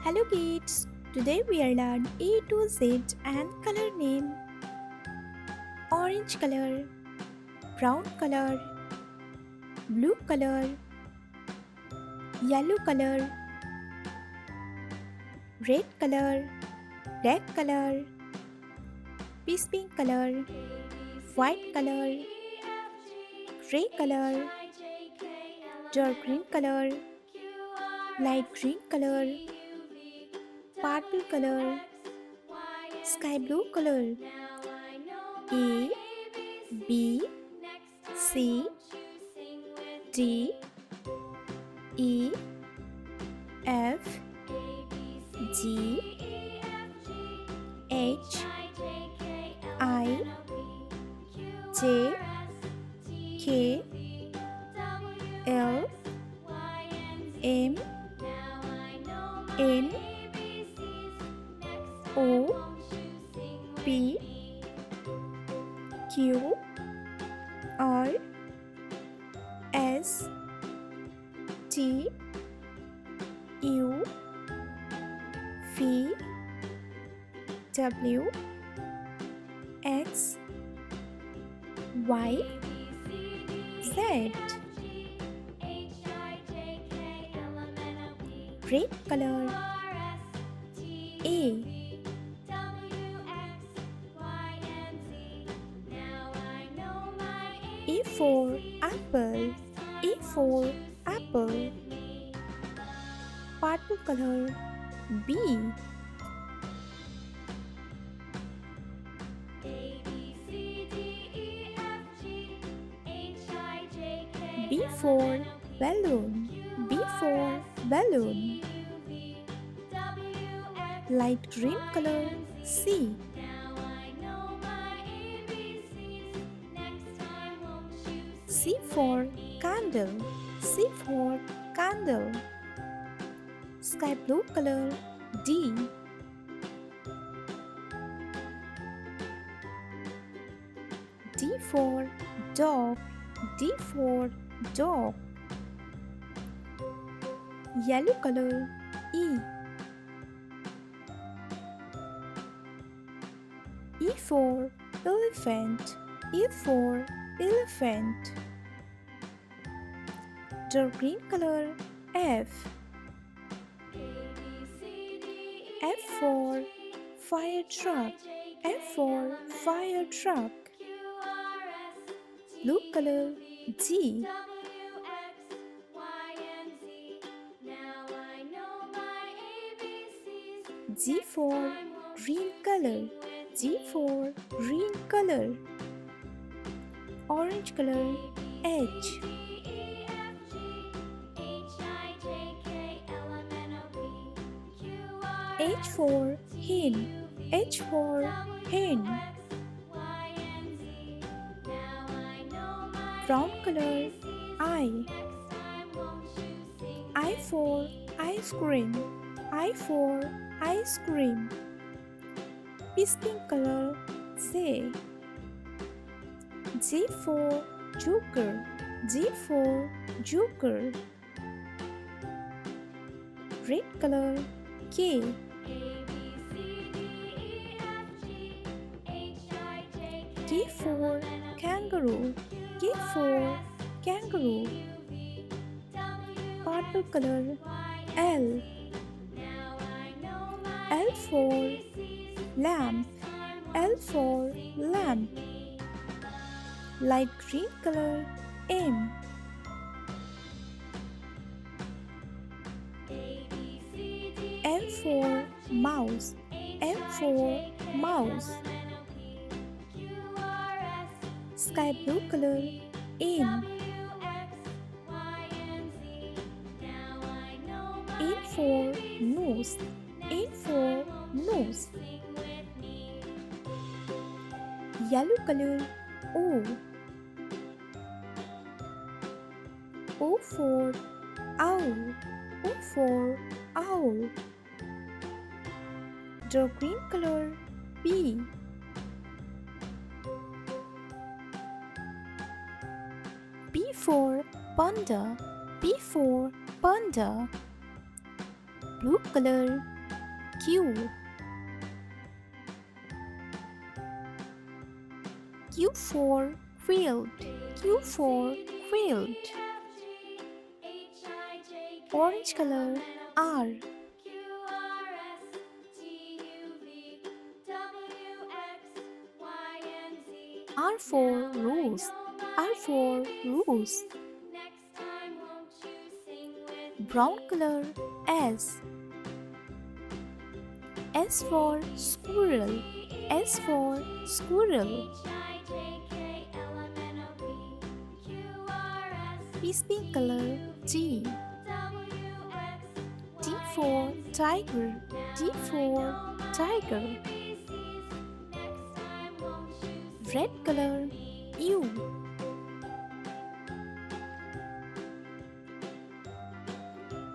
Hello kids, today we are learn A to Z and color name. Orange color, brown color, blue color, yellow color, red color, black color, peach pink color, white color, gray color, dark green color, light green color, purple color, sky blue color. A, B, C, D, E, F, G, H, I, J, K, L, M, N, O, P, Q, R, S, T, U, V, W, X, Y, Z. Red color. A, A for apple. A for apple. Purple color. B, B for balloon. B for balloon. Light green color. C, C for candle. C for candle. Sky blue color. D, D for dog. D for dog. Yellow color. E, E for elephant. E for elephant. Dark green color. F, F for fire truck. F for fire truck. Blue color. G, G for green color. G for green color. Orange color. H, H for hen. H for hen. Brown color. I for ice cream. I for ice cream. Peach pink color. J, J for joker. J for joker. Red color. K, K for kangaroo. K for kangaroo. Purple color. L, L for lamp. L for lamp. Light green color. M, M for mouse. M for mouse. Sky blue color. N, N for nose. N for nose. Yellow color. O, O for owl. O for owl. Dark green color. P, P for panda. P for panda. Blue color. Q. Q for quilt. Q for quilt. Orange color R. R for rose. R for rose. Brown color S. S for squirrel. S for squirrel. Peace pink color T. T for tiger. T for tiger. Red color U.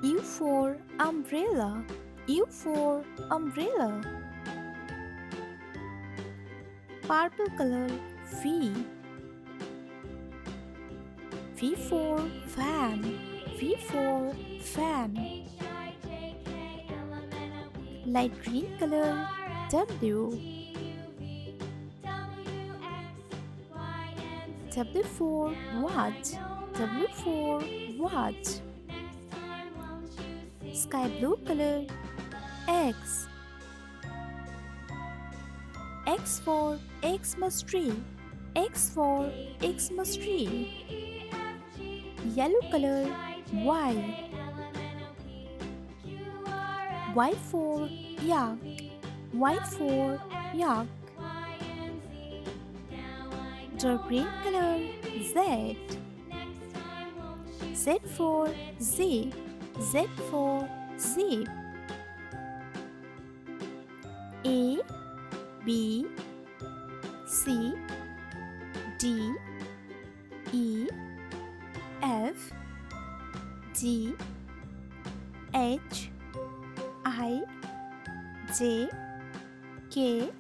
U for umbrella. U for umbrella. Purple color V. V for fan. V for fan. Light green color W. W for watch. W for watch. Sky blue color X. X for Xmas tree. X for Xmas tree. Yellow color Y. Y for yak. Y for yak. Dark green color Z. Z for Z. Z for Z. A, B, C, D, E, F, G, H, I, J, K,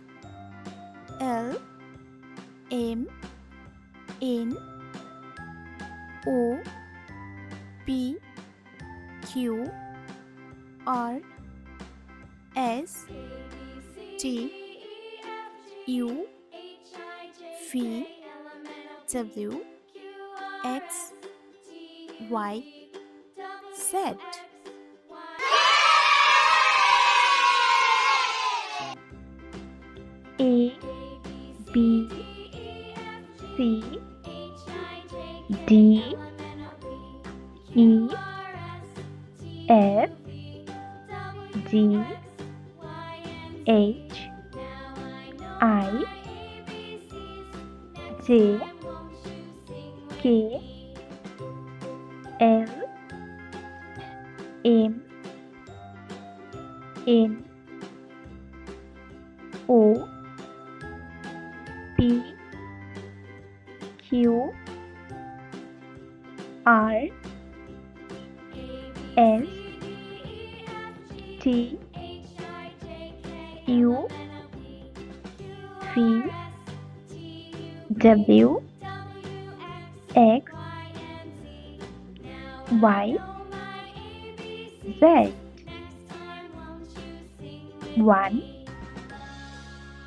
L, M, N, O, P, Q, R, S, T, U, V, W, X, Y, Z. A, B, C, D, E, F, G, H, I, J, K, L, M, N, O, P, Q, R, S, T, U, V, W, X, Y, Z. 1,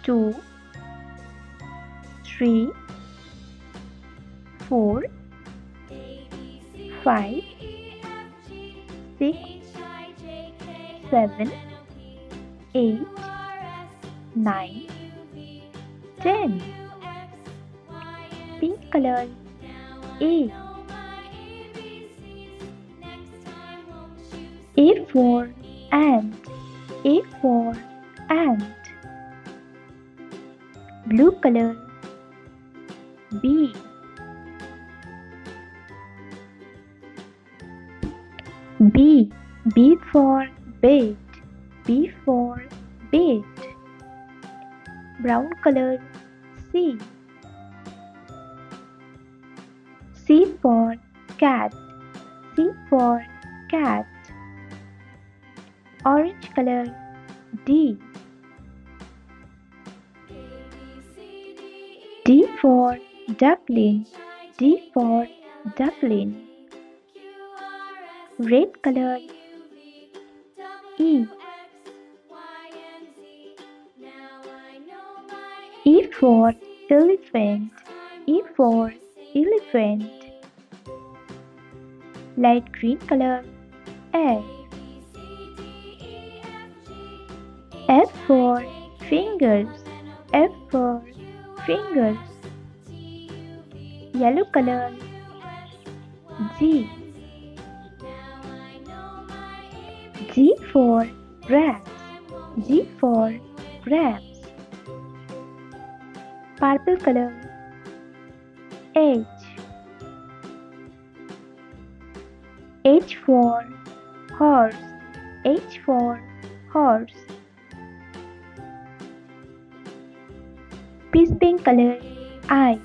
2, 3, 4, 5, 6, 7, 8, 9, 10. Pink color A. A for ant. A for ant. Blue color B. B. B for bed. B for bed. Brown color C. C for cat. C for cat. Orange color D. D for duckling. D for duckling. Red color E. for elephant. E for elephant. Light green color. F. F for fingers. F for fingers. Yellow color. G. G for grapes. G for grapes. Purple color. H. H for horse. H for horse. Peach pink color. I.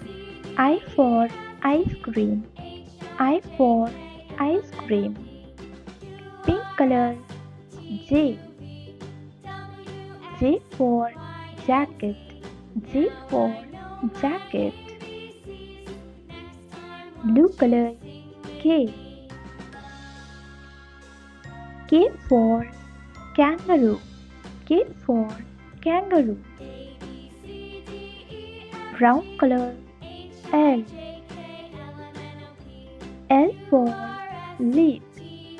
I for ice cream. I for ice cream. Pink color. J. J for jacket. J for jacket. Blue color. K. K for kangaroo. K for kangaroo. Brown color. L. L for leaf.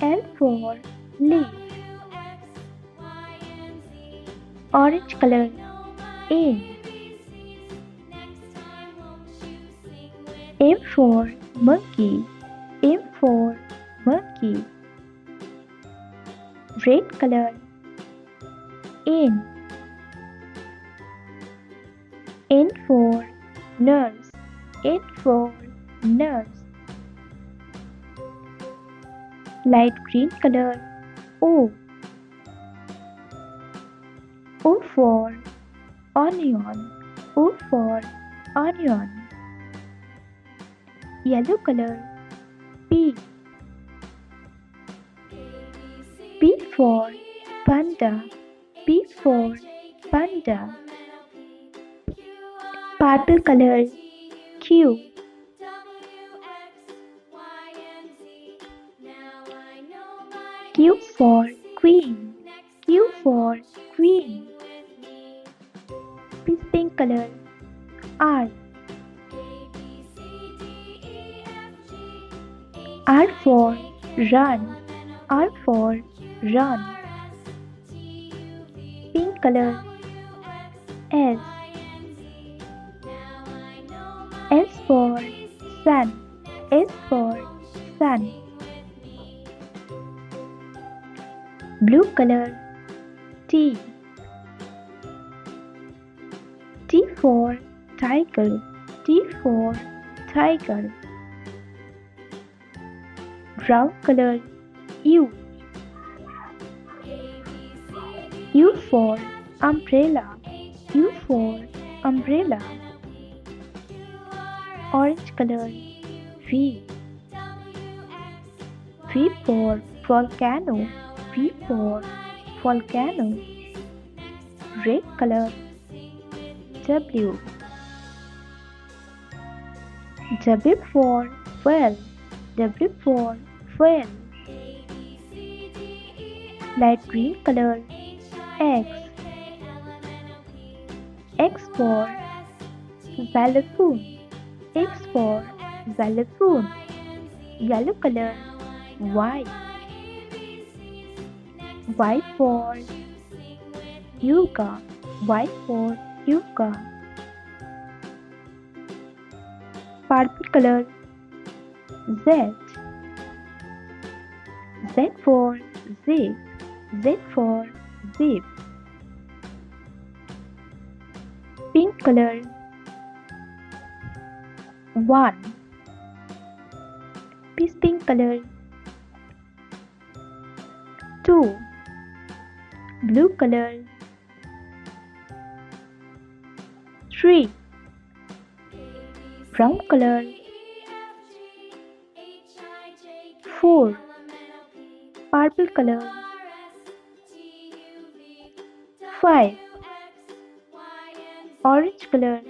L for leaf. Orange color. M. M for monkey. M for monkey. Red color. N. N for nurse. N for nurse. Light green color. O. O for onion. O for onion. Yellow color. P. P for panda. P for panda. Purple color. Q. Q for queen. Q for queen. Peach pink color. R. R for run. R for run. Pink color. S. S for sun. S for sun. Blue color. T. T for tiger. T for tiger. Brown color. U. U for umbrella. U for umbrella. Orange color. V. V for volcano. V for volcano. Red color. W. W for well. W for well. Light green color. X. X for xylophone. X for xylophone. Yellow color. Y. Y for yoga. Y for yoga. Purple color. Z. Z for zip. Z for zip. Pink color. 1. Peach pink color. 2. Blue color. 3. Brown color. 4. Purple color. 5. Orange color.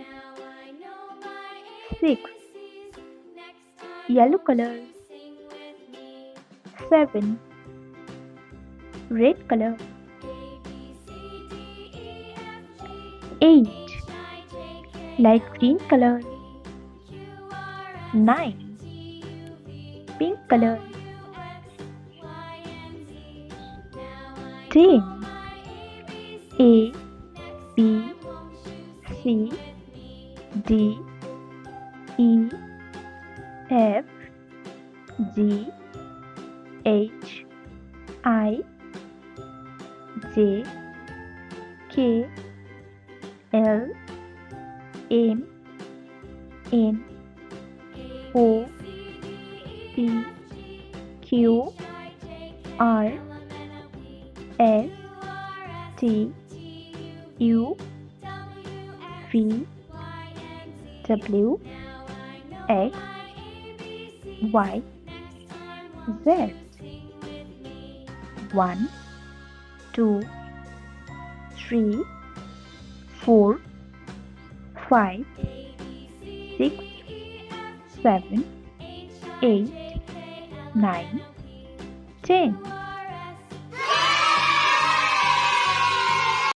6. Yellow color. 7. Red color. 8. Light green color. 9. Pink color. 10. A, B, C, D, E, F, G, H, I, J, K, L, M, N, O, P, Q, R, S, T, U, V, W, X, Y, Z. 1, 2, 3, 4, 5, 6, 7, 8, 9, 10.